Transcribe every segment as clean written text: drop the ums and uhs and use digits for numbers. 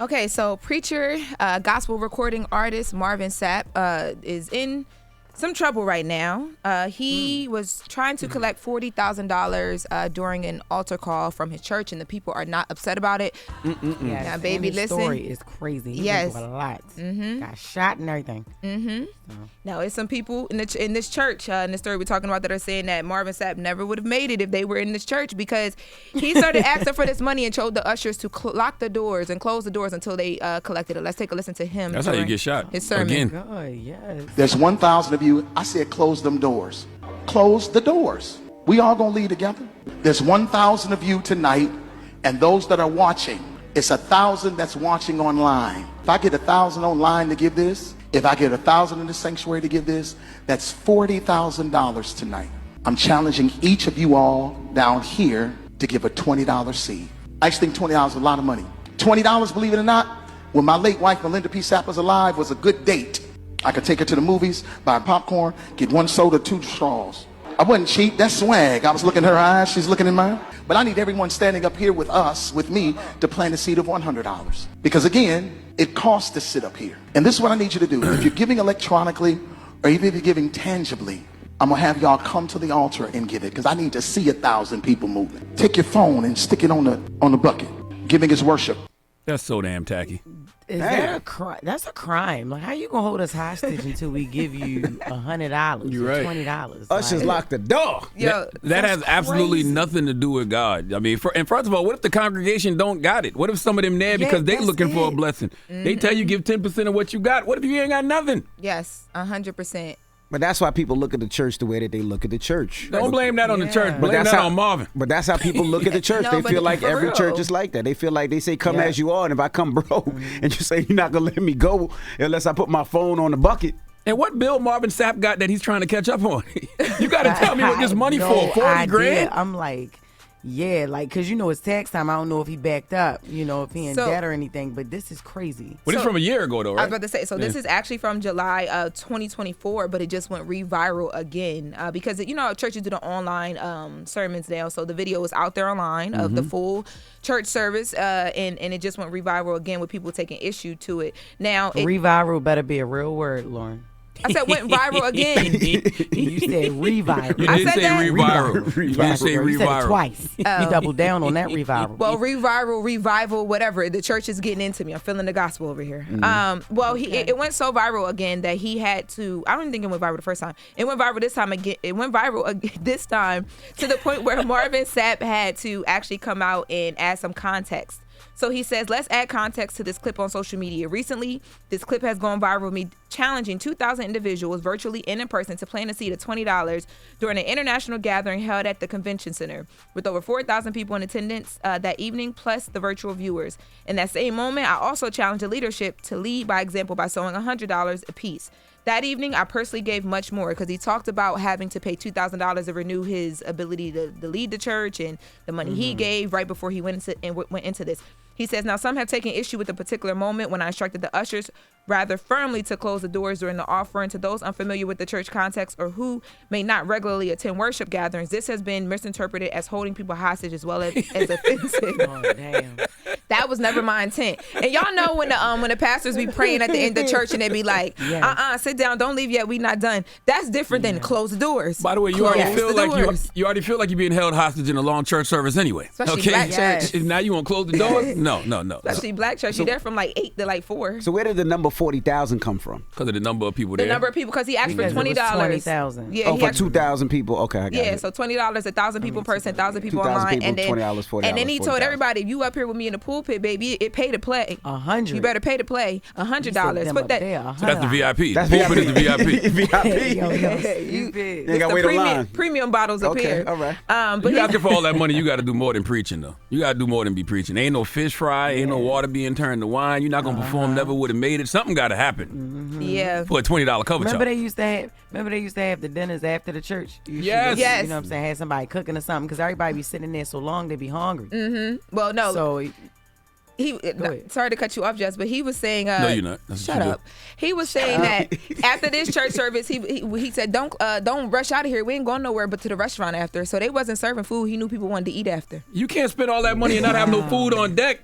Okay, so preacher, gospel recording artist Marvin Sapp is in some trouble right now. He was trying to collect $40,000 during an altar call from his church, and the people are not upset about it. Yes. Now, baby, and his listen. story is crazy. He Yes. went through a lot. Got shot and everything. Now, it's some people in this church, in the story we're talking about, that are saying that Marvin Sapp never would have made it if they were in this church, because he started asking for this money and told the ushers to lock the doors and close the doors until they collected it. Let's take a listen to him. That's how you get shot. His sermon. Again. God, yes. There's 1,000 of you. I said close them doors. Close the doors. We all gonna lead together. There's 1,000 of you tonight, and those that are watching, it's 1,000 that's watching online. If I get 1,000 online to give this, if I get 1,000 in the sanctuary to give this, that's $40,000 tonight. I'm challenging each of you all down here to give a $20 seed. I just think $20 is a lot of money. $20, believe it or not, when my late wife Melinda P. Sapp was alive, was a good date. I could take her to the movies, buy popcorn, get 1 soda, 2 straws. I wasn't cheap, that's swag. I was looking in her eyes, she's looking in mine. But I need everyone standing up here with us, with me, to plant a seed of $100. Because again, it costs to sit up here. And this is what I need you to do. If you're giving electronically, or even if you're giving tangibly, I'm gonna have y'all come to the altar and give it, because I need to see 1,000 people moving. Take your phone and stick it on the bucket. Giving is worship. That's so damn tacky. Is that a crime? That's a crime. Like, how you gonna hold us hostage until we give you $100 You're or right. $20? Ushers lock the door. Yo, That has absolutely crazy. nothing to do with God. I mean, and first of all, what if the congregation don't got it? What if some of them there because they that's looking for a it. blessing? They tell you give 10% of what you got. What if you ain't got nothing? Yes, 100%. But that's why people look at the church the way that they look at the church. Don't blame that on the church. But Blame that's that how- on Marvin. But that's how people look at the church. No, They but feel like for every real. church is like that. They feel like they say, come as you are. And if I come broke and you say you're not going to let me go unless I put my phone on the bucket. And what bill Marvin Sapp got that he's trying to catch up on? You got to tell me what this money I for. have 40 no idea. grand? I'm like, yeah, like, because it's tax time. I don't know if he backed up, if he in So- debt or anything, but this is crazy. Well, this So- from a year ago, though, right? I was about to say, so this is actually from July of 2024, but it just went re-viral again because, churches do the online sermons now. So the video is out there online of the full church service, and it just went re-viral again with people taking issue to it. Now, Reviral better be a real word, Lauren. I said went viral again. You said reviral. You I didn't said say that? reviral. You didn't say You said it reviral. twice. You doubled down on that reviral. Well, revival, revival, whatever. The church is getting into me. I'm feeling the gospel over here. It went so viral again that he had to. I don't even think it went viral the first time. It went viral this time again. It went viral this time to the point where Marvin Sapp had to actually come out and add some context. So he says, let's add context to this clip on social media. Recently, this clip has gone viral with me challenging 2,000 individuals virtually and in person to plant a seed of $20 during an international gathering held at the convention center with over 4,000 people in attendance that evening, plus the virtual viewers. In that same moment, I also challenged the leadership to lead by example by sowing $100 apiece. That evening, I personally gave much more because he talked about having to pay $2,000 to renew his ability to lead the church and the money he gave right before he went into this. He says, now some have taken issue with the particular moment when I instructed the ushers rather firmly to close the doors during the offering. To those unfamiliar with the church context or who may not regularly attend worship gatherings, this has been misinterpreted as holding people hostage as well as offensive. Oh, damn. That was never my intent. And y'all know when the pastors be praying at the end of the church and they be like, sit down, don't leave yet, we not done. That's different than close the doors. By the way, you Close already feel the like doors. you already feel like you're being held hostage in a long church service anyway. Especially okay? black church. Now you want to close the doors? No. Especially black church. You're there from like 8 to like 4. So where did the number 40,000 come from? Because of the number of people The there. number of people, because he asked for Because it was $20. 20,000. Yeah, Oh, he for asked- 2,000 people. Okay, I got Yeah, it. so $20, 1,000 people per person, 1,000 people 2,000 online, people, and then $20, $40, and then he told 40,000. everybody, if you up here with me in the pulpit, baby, it pay to play. 100. You better pay to play. $100. But that So that's the VIP. That's The pulpit is the VIP. VIP. Yo, You stupid. ain't got to wait in line. premium bottles up Okay, here. all right. But You he, asking for all that money, you got to do more than preaching, though. You got to do more than be preaching. Ain't no fish fry, ain't no water being turned to wine. You're not going to perform, never would have made it. Something got to happen yeah. for a $20 cover Remember charge. they used to have the dinners after the church? You should Yes. go- Yes. You know what I'm saying? Had somebody cooking or something because everybody be sitting there so long they be hungry. Well, no. So ahead. Sorry to cut you off, Jess, but he was saying. No, you're not. That's what Shut you up. He was saying that after this church service, he said, don't rush out of here. We ain't going nowhere but to the restaurant after. So they wasn't serving food. He knew people wanted to eat after. You can't spend all that money and not have no food on deck.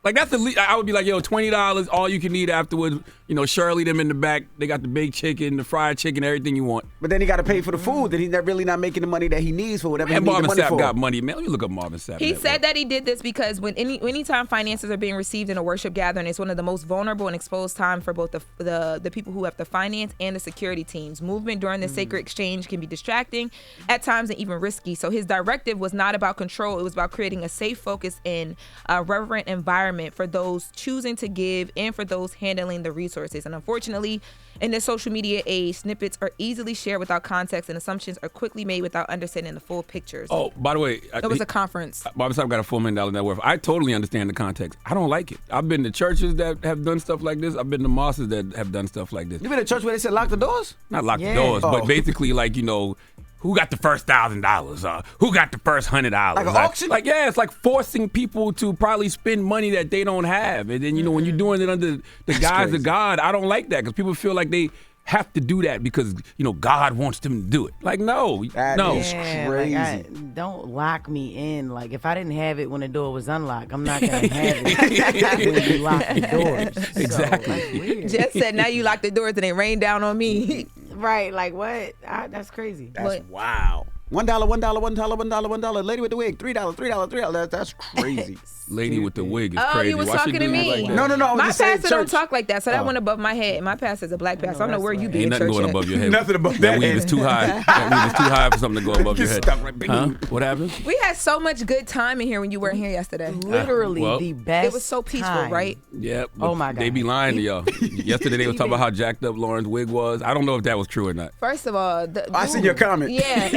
Like, that's the least. I would be like, yo, $20, all you can eat afterwards. You know, Shirley, them in the back, they got the baked chicken, the fried chicken, everything you want. But then he got to pay for the food. Then he's really not making the money that he needs for whatever he And needs the Marvin money Sapp for. got money, man. Let me look up Marvin Sapp. He said that he did this because when anytime finances are being received in a worship gathering, it's one of the most vulnerable and exposed time for both the people who have to finance and the security teams. Movement during the sacred exchange can be distracting at times and even risky. So his directive was not about control. It was about creating a safe, focused, and reverent environment for those choosing to give and for those handling the resources. And unfortunately, in this social media age, snippets are easily shared without context and assumptions are quickly made without understanding the full pictures. Oh, by the way, it was a conference. Marvin Sapp got a $4 million net worth. I totally understand the context. I don't like it. I've been to churches that have done stuff like this. I've been to mosques that have done stuff like this. You been to church where they said lock the doors? Not lock the doors, but basically, like, you know, who got the first $1,000? Who got the first $100? Like an auction? Like, yeah, it's like forcing people to probably spend money that they don't have. And then, you know, when you're doing it under the guise of God, I don't like that because people feel like they have to do that because, you know, God wants them to do it. Like, no. That is crazy. Like, don't lock me in. Like, if I didn't have it when the door was unlocked, I'm not going to have it when you lock the doors. Exactly. So, like, weird. Jess said, now you lock the doors and they rain down on me. Right, like what? That's crazy. That's wow. $1. Lady with the wig, $3. That's crazy. Lady with the wig is crazy. You was Why she talking to do you me. like that? No. My just saying pastor don't church. talk like that, so that went above my head. My pastor's a black pastor. I don't know where you be Ain't in nothing church going at. above your head. Nothing above that that weave head. is too high. That weave is too high for something to go above your Get head. stuck right Huh? What happened? We had so much good time in here when you weren't here yesterday. Literally well, the best. It was so peaceful, time. right? Yeah. Oh my God. They be lying to y'all. Yesterday they was talking about how jacked up Lauren's wig was. I don't know if that was true or not. First of all, I seen your comment. Yeah,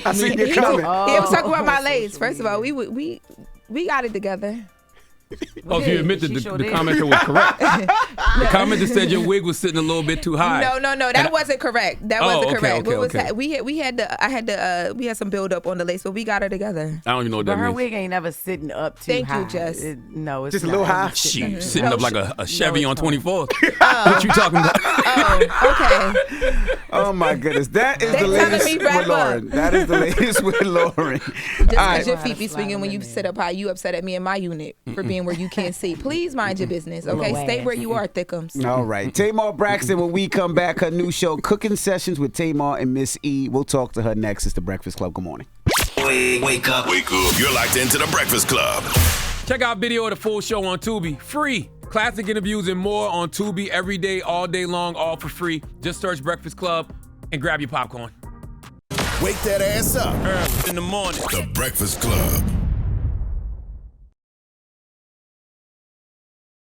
I seen your comment. He was talking about my legs. First of all, we got it together. Oh, so you admit that the commenter was correct. The commenter said your wig was sitting a little bit too high. No, that wasn't correct. That wasn't correct. What was okay. that? We had some build up on the lace, but we got her together. I don't even know what But that her means. wig ain't never sitting up too Thank high. you, Jess. It's Just a little high? Shoot, sitting No, up like a Chevy no, on it's not. 24th. What you talking about? Oh, okay. Oh my goodness, that is They the telling latest me with wrap Lauren. up. That is the latest with Lauren. Just All because right. your feet be swinging when you sit up high, you upset at me in my unit for being where you can't see. Please mind your business, okay? Little Stay ass. where you are, Thickums. All right. Tamar Braxton, when we come back, her new show, Cooking Sessions with Tamar and Miss E. We'll talk to her next. It's The Breakfast Club. Good morning. Wake up. You're locked into The Breakfast Club. Check out video of the full show on Tubi. Free. Classic interviews and more on Tubi every day, all day long, all for free. Just search Breakfast Club and grab your popcorn. Wake that ass up. Early in the morning. The Breakfast Club.